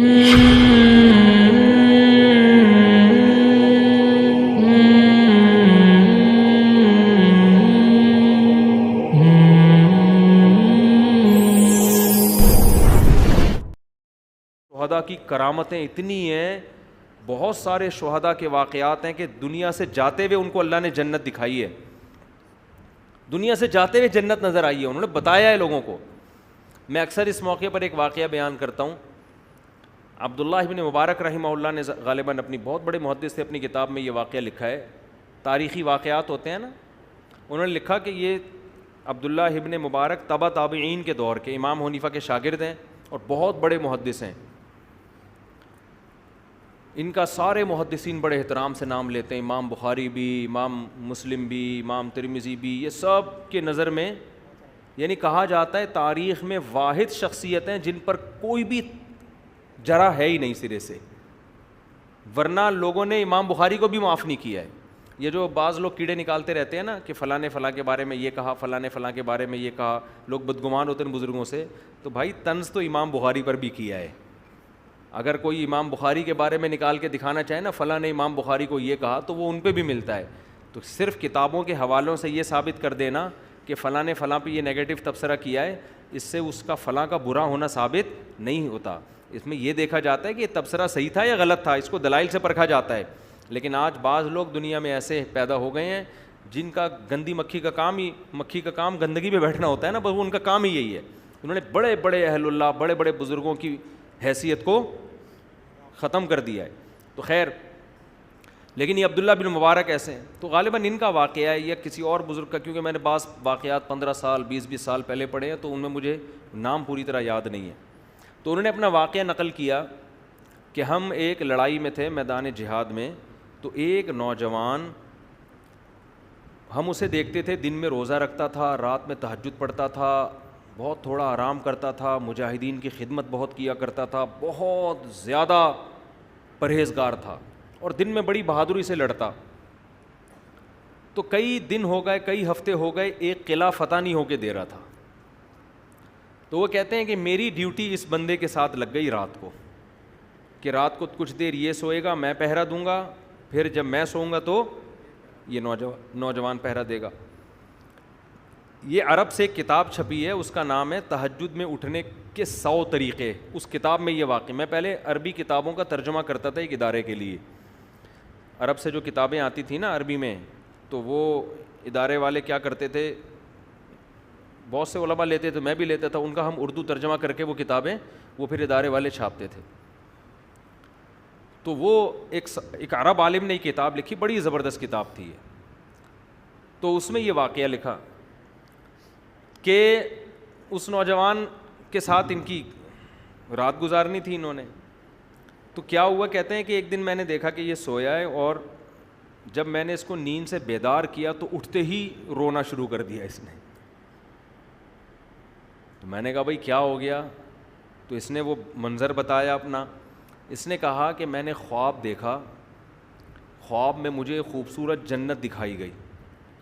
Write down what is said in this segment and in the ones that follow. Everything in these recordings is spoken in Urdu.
شہداء کی کرامتیں اتنی ہیں، بہت سارے شہداء کے واقعات ہیں کہ دنیا سے جاتے ہوئے ان کو اللہ نے جنت دکھائی ہے، دنیا سے جاتے ہوئے جنت نظر آئی ہے، انہوں نے بتایا ہے لوگوں کو۔ میں اکثر اس موقع پر ایک واقعہ بیان کرتا ہوں۔ عبداللہ ابن مبارک رحمہ اللہ نے غالباً اپنی بہت بڑے محدث سے اپنی کتاب میں یہ واقعہ لکھا ہے، تاریخی واقعات ہوتے ہیں نا، انہوں نے لکھا کہ یہ عبداللہ ابن مبارک تبع تابعین کے دور کے امام حنیفہ کے شاگرد ہیں اور بہت بڑے محدث ہیں۔ ان کا سارے محدثین بڑے احترام سے نام لیتے ہیں، امام بخاری بھی، امام مسلم بھی، امام ترمذی بھی، یہ سب کے نظر میں یعنی کہا جاتا ہے تاریخ میں واحد شخصیت ہیں جن پر کوئی بھی جرح ہے ہی نہیں سرے سے، ورنہ لوگوں نے امام بخاری کو بھی معاف نہیں کیا ہے۔ یہ جو بعض لوگ کیڑے نکالتے رہتے ہیں نا کہ فلاں نے فلاں کے بارے میں یہ کہا، فلاں نے فلاں کے بارے میں یہ کہا، لوگ بدگمان ہوتے ہیں بزرگوں سے، تو بھائی طنز تو امام بخاری پر بھی کیا ہے۔ اگر کوئی امام بخاری کے بارے میں نکال کے دکھانا چاہے نا فلاں نے امام بخاری کو یہ کہا، تو وہ ان پہ بھی ملتا ہے۔ تو صرف کتابوں کے حوالوں سے یہ ثابت کر دینا کہ فلاں نے فلاں پہ یہ نیگیٹو تبصرہ کیا ہے، اس سے اس کا فلاں کا برا ہونا ثابت نہیں ہوتا۔ اس میں یہ دیکھا جاتا ہے کہ یہ تبصرہ صحیح تھا یا غلط تھا، اس کو دلائل سے پرکھا جاتا ہے۔ لیکن آج بعض لوگ دنیا میں ایسے پیدا ہو گئے ہیں جن کا گندی مکھی کا کام گندگی پہ بیٹھنا ہوتا ہے نا، بس ان کا کام ہی یہی ہے۔ انہوں نے بڑے بڑے اہل اللہ، بڑے بڑے بزرگوں کی حیثیت کو ختم کر دیا ہے۔ تو خیر، لیکن یہ عبداللہ بن مبارک ایسے ہیں، تو غالباً ان کا واقعہ ہے یا کسی اور بزرگ کا، کیونکہ میں نے بعض واقعات 15 سال 20 سال پہلے پڑھے ہیں تو ان میں مجھے نام پوری طرح یاد نہیں ہے۔ تو انہوں نے اپنا واقعہ نقل کیا کہ ہم ایک لڑائی میں تھے میدان جہاد میں، تو ایک نوجوان، ہم اسے دیکھتے تھے دن میں روزہ رکھتا تھا، رات میں تہجد پڑھتا تھا، بہت تھوڑا آرام کرتا تھا، مجاہدین کی خدمت بہت کیا کرتا تھا، بہت زیادہ پرہیزگار تھا اور دن میں بڑی بہادری سے لڑتا۔ تو کئی دن ہو گئے، کئی ہفتے ہو گئے، ایک قلعہ فتح نہیں ہو کے دے رہا تھا۔ تو وہ کہتے ہیں کہ میری ڈیوٹی اس بندے کے ساتھ لگ گئی رات کو، کہ رات کو کچھ دیر یہ سوئے گا، میں پہرا دوں گا، پھر جب میں سوؤں گا تو یہ نوجوان پہرا دے گا۔ یہ عرب سے ایک کتاب چھپی ہے، اس کا نام ہے تہجد میں اٹھنے کے 100 طریقے۔ اس کتاب میں یہ واقع، میں پہلے عربی کتابوں کا ترجمہ کرتا تھا ایک ادارے کے لیے، عرب سے جو کتابیں آتی تھیں نا عربی میں، تو وہ ادارے والے کیا کرتے تھے، بہت سے علماء لیتے تھے، میں بھی لیتا تھا، ان کا ہم اردو ترجمہ کر کے وہ کتابیں وہ پھر ادارے والے چھاپتے تھے۔ تو وہ ایک عرب عالم نے یہ کتاب لکھی، بڑی زبردست کتاب تھی یہ۔ تو اس میں یہ واقعہ لکھا کہ اس نوجوان کے ساتھ ان کی رات گزارنی تھی انہوں نے۔ تو کیا ہوا، کہتے ہیں کہ ایک دن میں نے دیکھا کہ یہ سویا ہے، اور جب میں نے اس کو نیند سے بیدار کیا تو اٹھتے ہی رونا شروع کر دیا اس نے۔ تو میں نے کہا بھائی کیا ہو گیا؟ تو اس نے وہ منظر بتایا اپنا۔ اس نے کہا کہ میں نے خواب دیکھا، خواب میں مجھے خوبصورت جنت دکھائی گئی،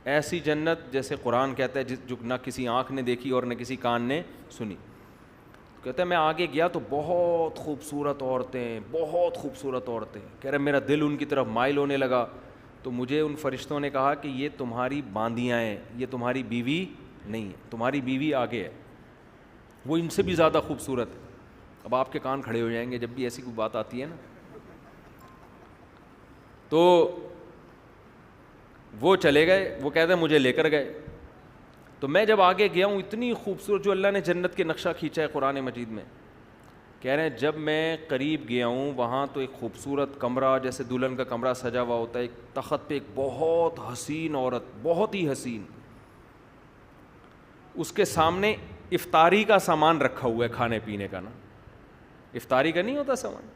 ایسی جنت جیسے قرآن کہتا ہے جو نہ کسی آنکھ نے دیکھی اور نہ کسی کان نے سنی۔ کہتا ہے میں آگے گیا تو بہت خوبصورت عورتیں، بہت خوبصورت عورتیں، کہہ رہے میرا دل ان کی طرف مائل ہونے لگا۔ تو مجھے ان فرشتوں نے کہا کہ یہ تمہاری باندیاں ہیں، یہ تمہاری بیوی نہیں ہے، تمہاری بیوی آگے ہے، وہ ان سے بھی زیادہ خوبصورت ہے۔ اب آپ کے کان کھڑے ہو جائیں گے جب بھی ایسی کوئی بات آتی ہے نا۔ تو وہ چلے گئے، وہ کہتے ہیں مجھے لے کر گئے۔ تو میں جب آگے گیا ہوں، اتنی خوبصورت جو اللہ نے جنت کے نقشہ کھینچا ہے قرآن مجید میں، کہہ رہے ہیں جب میں قریب گیا ہوں وہاں تو ایک خوبصورت کمرہ، جیسے دلہن کا کمرہ سجا ہوا ہوتا ہے، ایک تخت پہ ایک بہت حسین عورت، بہت ہی حسین، اس کے سامنے افطاری کا سامان رکھا ہوا ہے، کھانے پینے کا نا، افطاری کا نہیں ہوتا سامان۔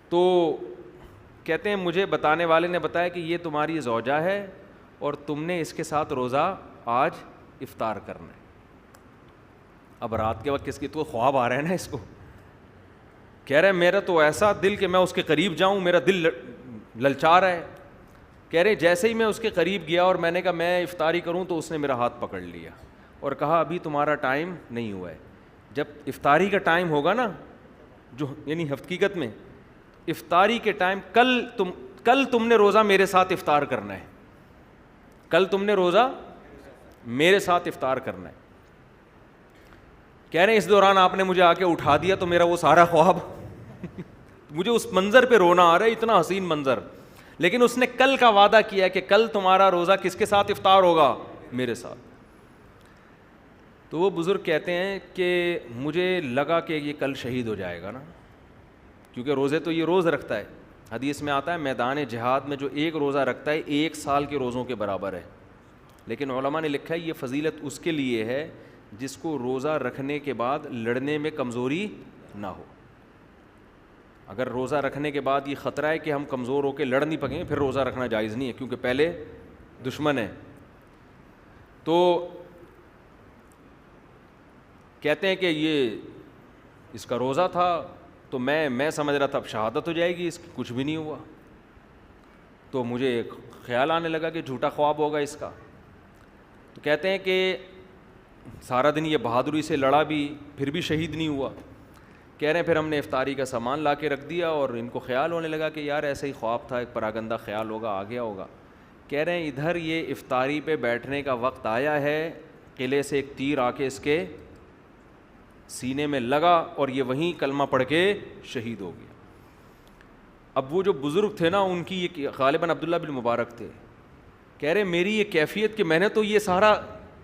تو کہتے ہیں مجھے بتانے والے نے بتایا کہ یہ تمہاری زوجہ ہے اور تم نے اس کے ساتھ روزہ آج افطار کرنا ہے۔ اب رات کے وقت کس کی تو خواب آ رہا ہے نا اس کو، کہہ رہے میرا تو ایسا دل کہ میں اس کے قریب جاؤں، میرا دل للچا رہا ہے۔ کہہ رہے جیسے ہی میں اس کے قریب گیا اور میں نے کہا میں افطاری کروں تو اس نے میرا ہاتھ پکڑ لیا اور کہا ابھی تمہارا ٹائم نہیں ہوا ہے، جب افطاری کا ٹائم ہوگا نا جو یعنی حقیقت میں افطاری کے ٹائم کل تم نے روزہ میرے ساتھ افطار کرنا ہے، کل تم نے روزہ میرے ساتھ افطار کرنا ہے. کہہ رہے ہیں اس دوران آپ نے مجھے آ کے اٹھا دیا تو میرا وہ سارا خواب مجھے اس منظر پہ رونا آ رہا ہے، اتنا حسین منظر. لیکن اس نے کل کا وعدہ کیا کہ کل تمہارا روزہ کس کے ساتھ افطار ہوگا؟ میرے ساتھ. تو وہ بزرگ کہتے ہیں کہ مجھے لگا کہ یہ کل شہید ہو جائے گا نا، کیونکہ روزے تو یہ روز رکھتا ہے. حدیث میں آتا ہے میدان جہاد میں جو ایک روزہ رکھتا ہے 1 سال کے روزوں کے برابر ہے. لیکن علماء نے لکھا ہے یہ فضیلت اس کے لیے ہے جس کو روزہ رکھنے کے بعد لڑنے میں کمزوری نہ ہو. اگر روزہ رکھنے کے بعد یہ خطرہ ہے کہ ہم کمزور ہو کے لڑ نہیں پکیں، پھر روزہ رکھنا جائز نہیں ہے، کیونکہ پہلے دشمن ہے. تو کہتے ہیں کہ یہ اس کا روزہ تھا تو میں سمجھ رہا تھا اب شہادت ہو جائے گی اس کی، کچھ بھی نہیں ہوا. تو مجھے ایک خیال آنے لگا کہ جھوٹا خواب ہوگا اس کا. تو کہتے ہیں کہ سارا دن یہ بہادری سے لڑا بھی، پھر بھی شہید نہیں ہوا. کہہ رہے ہیں پھر ہم نے افطاری کا سامان لا کے رکھ دیا اور ان کو خیال ہونے لگا کہ یار ایسا ہی خواب تھا، ایک پراگندہ خیال ہوگا، آ گیا ہوگا. کہہ رہے ہیں ادھر یہ افطاری پہ بیٹھنے کا وقت آیا ہے، قلعے سے ایک تیر آ کے اس کے سینے میں لگا اور یہ وہیں کلمہ پڑھ کے شہید ہو گیا. اب وہ جو بزرگ تھے نا ان کی یہ غالباً عبداللہ بن مبارک تھے، کہہ رہے میری یہ کیفیت کہ میں نے تو یہ سارا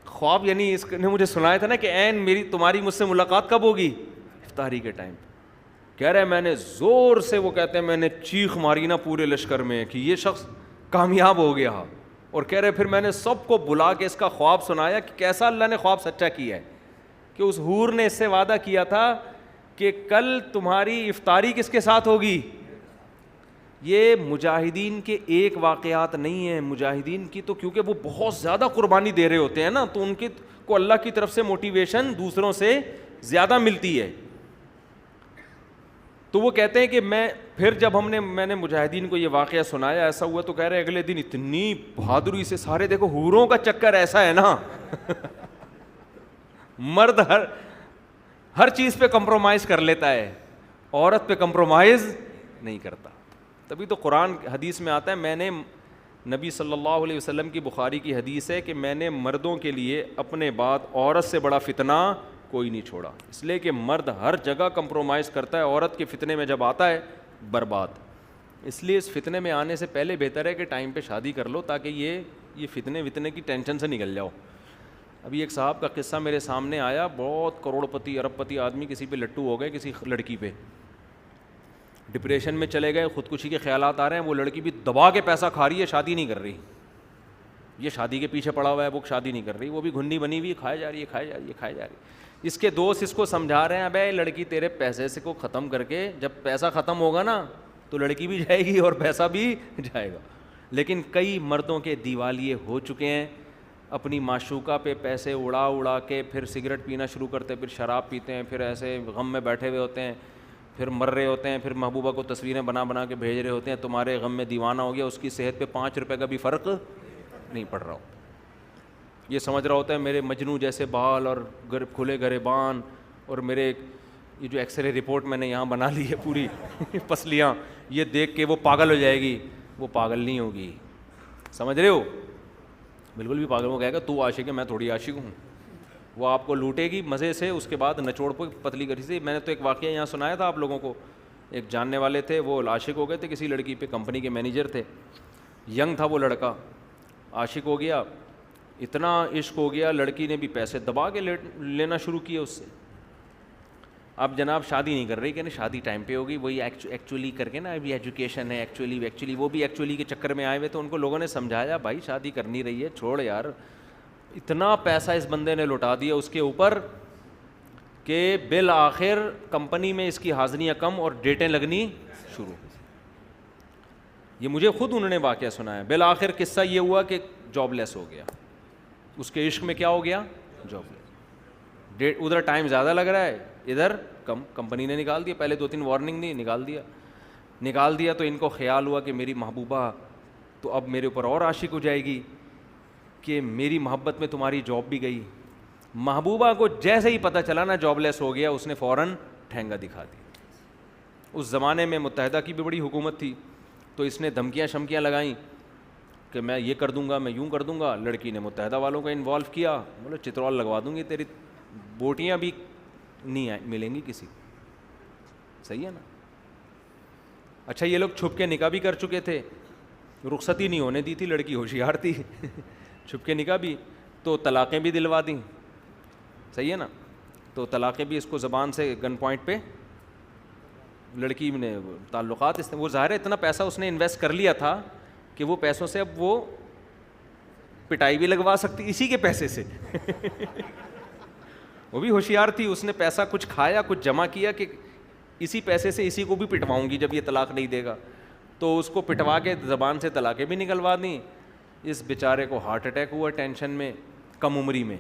خواب یعنی اس نے مجھے سنایا تھا نا کہ عین تمہاری مجھ سے ملاقات کب ہوگی؟ افطاری کے ٹائم. کہہ رہے میں نے زور سے، وہ کہتے ہیں میں نے چیخ ماری نا پورے لشکر میں کہ یہ شخص کامیاب ہو گیا. اور کہہ رہے پھر میں نے سب کو بلا کے اس کا خواب سنایا کہ کیسا اللہ نے خواب سچا کیا ہے، کہ اس حور نے اس سے وعدہ کیا تھا کہ کل تمہاری افطاری کس کے ساتھ ہوگی. یہ مجاہدین کے ایک واقعات نہیں ہیں، مجاہدین کی تو کیونکہ وہ بہت زیادہ قربانی دے رہے ہوتے ہیں نا، تو ان کو اللہ کی طرف سے موٹیویشن دوسروں سے زیادہ ملتی ہے. تو وہ کہتے ہیں کہ پھر جب میں نے مجاہدین کو یہ واقعہ سنایا ایسا ہوا، تو کہہ رہے اگلے دن اتنی بہادری سے سارے، دیکھو حوروں کا چکر ایسا ہے نا مرد ہر چیز پہ کمپرومائز کر لیتا ہے، عورت پہ کمپرومائز نہیں کرتا. تبھی تو قرآن حدیث میں آتا ہے، میں نے نبی صلی اللہ علیہ وسلم کی بخاری کی حدیث ہے کہ میں نے مردوں کے لیے اپنے بعد عورت سے بڑا فتنہ کوئی نہیں چھوڑا. اس لیے کہ مرد ہر جگہ کمپرومائز کرتا ہے، عورت کے فتنے میں جب آتا ہے برباد. اس لیے اس فتنے میں آنے سے پہلے بہتر ہے کہ ٹائم پہ شادی کر لو تاکہ یہ فتنے کی ٹینشن سے نکل جاؤ. ابھی ایک صاحب کا قصہ میرے سامنے آیا، بہت کروڑ پتی ارب پتی آدمی کسی پہ لٹو ہو گئے، کسی لڑکی پہ ڈپریشن میں چلے گئے، خودکشی کے خیالات آ رہے ہیں. وہ لڑکی بھی دبا کے پیسہ کھا رہی ہے، شادی نہیں کر رہی. یہ شادی کے پیچھے پڑا ہوا ہے، وہ شادی نہیں کر رہی، وہ بھی گھنی بنی ہوئی کھائے جا رہی ہے. اس کے دوست اس کو سمجھا رہے ہیں ابے لڑکی تیرے پیسے سے کو ختم کر کے، جب پیسہ ختم ہوگا نا تو لڑکی بھی جائے گی اور پیسہ بھی جائے گا. لیکن کئی مردوں کے دیوالیے ہو چکے ہیں، اپنی معشوقہ پہ پیسے اڑا کے پھر سگریٹ پینا شروع کرتے ہیں، پھر شراب پیتے ہیں، پھر ایسے غم میں بیٹھے ہوئے ہوتے ہیں، پھر مر رہے ہوتے ہیں، پھر محبوبہ کو تصویریں بنا کے بھیج رہے ہوتے ہیں تمہارے غم میں دیوانہ ہو گیا، اس کی صحت پہ 5 روپے کا بھی فرق نہیں پڑ رہا ہو. یہ سمجھ رہا ہوتا ہے میرے مجنو جیسے بال اور کھلے گریبان، اور میرے یہ جو ایکس رے رپورٹ میں نے یہاں بنا لی ہے پوری پسلیاں، یہ دیکھ کے وہ پاگل ہو جائے گی. وہ پاگل نہیں ہوگی، سمجھ رہے ہو؟ بالکل بھی پاگل. وہ کہے گا تو عاشق ہے، میں تھوڑی عاشق ہوں. وہ آپ کو لوٹے گی مزے سے، اس کے بعد نچوڑ پہ پتلی کری سے. میں نے تو ایک واقعہ یہاں سنایا تھا آپ لوگوں کو، ایک جاننے والے تھے، وہ عاشق ہو گئے تھے کسی لڑکی پہ، کمپنی کے مینیجر تھے، ینگ تھا وہ لڑکا، عاشق ہو گیا، اتنا عشق ہو گیا، لڑکی نے بھی پیسے دبا کے لینا شروع کیے اس سے. اب جناب شادی نہیں کر رہی، کہ شادی ٹائم پہ ہوگی، وہی ایکچولی کر کے نا، ابھی ایجوکیشن ہے، ایکچولی وہ بھی ایکچولی کے چکر میں آئے ہوئے. تو ان کو لوگوں نے سمجھایا بھائی شادی کرنی رہی ہے، چھوڑ یار. اتنا پیسہ اس بندے نے لوٹا دیا اس کے اوپر کہ بالآخر کمپنی میں اس کی حاضریاں کم اور ڈیٹیں لگنی شروع. یہ مجھے خود انہوں نے واقعہ سنایا. بالآخر قصہ یہ ہوا کہ جاب لیس ہو گیا، اس کے عشق میں کیا ہو گیا، جاب لیس. ادھر ٹائم زیادہ لگ رہا ہے، ادھر کم. کمپنی نے نکال دیا، پہلے 2-3 وارننگ دی، نکال دیا. تو ان کو خیال ہوا کہ میری محبوبہ تو اب میرے اوپر اور عاشق ہو جائے گی کہ میری محبت میں تمہاری جاب بھی گئی. محبوبہ کو جیسے ہی پتہ چلا نا جاب لیس ہو گیا، اس نے فوراً ٹھینگا دکھا دی. اس زمانے میں متحدہ کی بھی بڑی حکومت تھی، تو اس نے دھمکیاں شمکیاں لگائیں کہ میں یہ کر دوں گا، میں یوں کر دوں گا. لڑکی نے متحدہ والوں کو انوالو کیا، بولے چترول لگوا دوں گی، تیری بوٹیاں بھی نہیں ملیں گی کسی. صحیح ہے نا. اچھا یہ لوگ چھپ کے نکاح بھی کر چکے تھے، رخصتی نہیں ہونے دی تھی، لڑکی ہوشیار تھی چھپ کے نکاح بھی، تو طلاقیں بھی دلوا دیں. صحیح ہے نا. تو طلاقیں بھی اس کو زبان سے گن پوائنٹ پہ لڑکی نے تعلقات وہ ظاہر ہے اتنا پیسہ اس نے انویسٹ کر لیا تھا کہ وہ پیسوں سے اب وہ پٹائی بھی لگوا سکتی اسی کے پیسے سے وہ بھی ہوشیار تھی، اس نے پیسہ کچھ کھایا کچھ جمع کیا کہ اسی پیسے سے اسی کو بھی پٹواؤں گی جب یہ طلاق نہیں دے گا. تو اس کو پٹوا کے زبان سے طلاقیں بھی نکلوا دیں. اس بیچارے کو ہارٹ اٹیک ہوا ٹینشن میں کم عمری میں،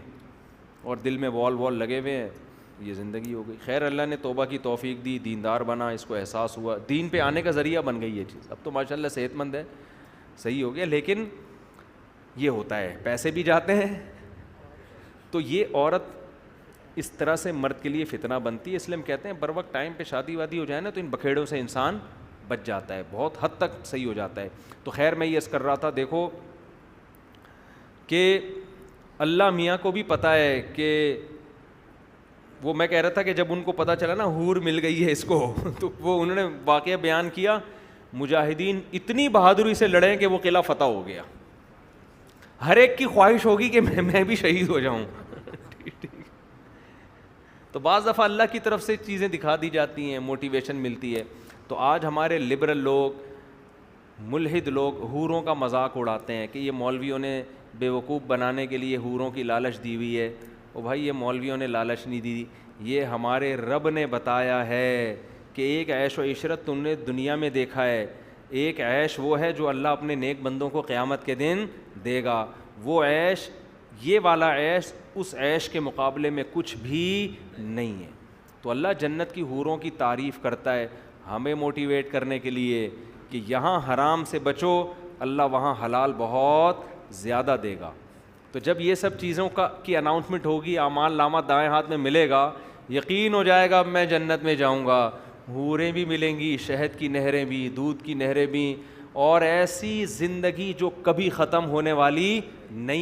اور دل میں وال لگے ہوئے ہیں، یہ زندگی ہو گئی. خیر اللہ نے توبہ کی توفیق دی، دیندار بنا، اس کو احساس ہوا، دین پہ آنے کا ذریعہ بن گئی یہ چیز. اب تو ماشاء اللہ صحت مند ہے، صحیح ہو گیا. لیکن یہ ہوتا ہے پیسے بھی جاتے ہیں. تو یہ عورت اس طرح سے مرد کے لیے فتنہ بنتی ہے. اس لیے ہم کہتے ہیں بر وقت ٹائم پہ شادی وادی ہو جائے نا تو ان بکھیڑوں سے انسان بچ جاتا ہے، بہت حد تک صحیح ہو جاتا ہے. تو خیر میں یہ عرض کر رہا تھا، دیکھو کہ اللہ میاں کو بھی پتہ ہے کہ وہ، میں کہہ رہا تھا کہ جب ان کو پتہ چلا نا حور مل گئی ہے اس کو تو وہ انہوں نے واقعہ بیان کیا، مجاہدین اتنی بہادری سے لڑے کہ وہ قلعہ فتح ہو گیا. ہر ایک کی خواہش ہوگی کہ میں بھی شہید ہو جاؤں تو بعض دفعہ اللہ کی طرف سے چیزیں دکھا دی جاتی ہیں، موٹیویشن ملتی ہے. تو آج ہمارے لبرل لوگ، ملحد لوگ حوروں کا مذاق اڑاتے ہیں کہ یہ مولویوں نے بیوقوف بنانے کے لیے حوروں کی لالچ دی ہوئی ہے. او بھائی یہ مولویوں نے لالچ نہیں دی، یہ ہمارے رب نے بتایا ہے کہ ایک عیش و عشرت تم نے دنیا میں دیکھا ہے، ایک عیش وہ ہے جو اللہ اپنے نیک بندوں کو قیامت کے دن دے گا. وہ عیش، یہ والا عیش اس عیش کے مقابلے میں کچھ بھی نہیں ہے. تو اللہ جنت کی حوروں کی تعریف کرتا ہے ہمیں موٹیویٹ کرنے کے لیے کہ یہاں حرام سے بچو، اللہ وہاں حلال بہت زیادہ دے گا. تو جب یہ سب چیزوں کی اناؤنسمنٹ ہوگی، اعمال نامہ دائیں ہاتھ میں ملے گا، یقین ہو جائے گا اب میں جنت میں جاؤں گا. حوریں بھی ملیں گی، شہد کی نہریں بھی، دودھ کی نہریں بھی، اور ایسی زندگی جو کبھی ختم ہونے والی نہیں.